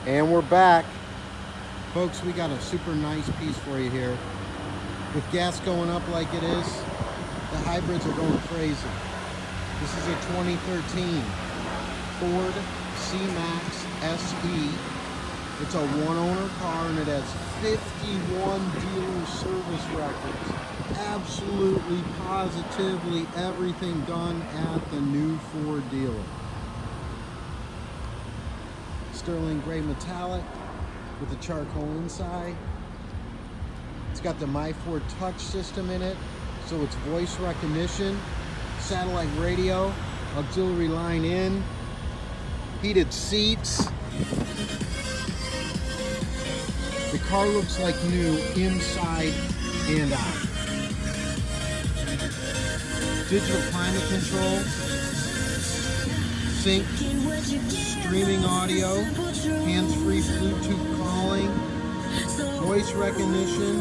And we're back. Folks, we got a super nice piece for you here. With gas going up like it is, the hybrids are going crazy. This is a 2013 Ford C-Max SE. It's a one-owner car and it has 51 dealer service records. Absolutely, positively everything done at the new Ford dealer. Sterling gray metallic with a charcoal inside. It's got the My Ford Touch system in it, so it's voice recognition, satellite radio, auxiliary line in, heated seats. The car looks like new inside and out. Digital climate control, sync, streaming audio, hands-free Bluetooth calling, voice recognition,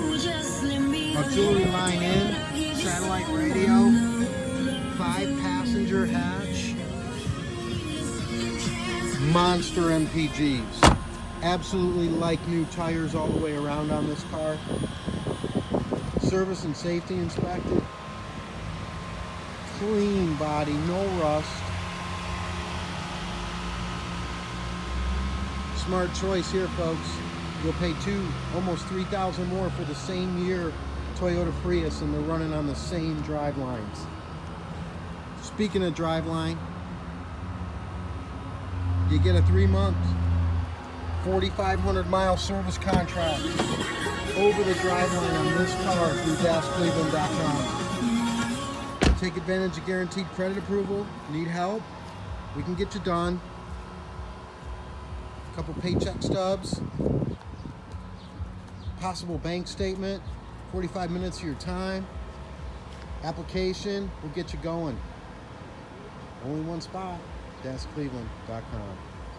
auxiliary line in, satellite radio, 5-passenger hatch, monster MPGs. Absolutely like new tires all the way around on this car. Service and safety inspected. Clean body, no rust. Smart choice here, folks. You'll pay almost $3,000 more for the same year Toyota Prius, and they're running on the same drive lines. Speaking of driveline, you get a 3-month, 4,500-mile service contract over the driveline on this car through DasCleveland.com. Take advantage of guaranteed credit approval. Need help? We can get you done. A couple paycheck stubs, possible bank statement, 45 minutes of your time, application, we'll get you going. Only one spot, DasCleveland.com.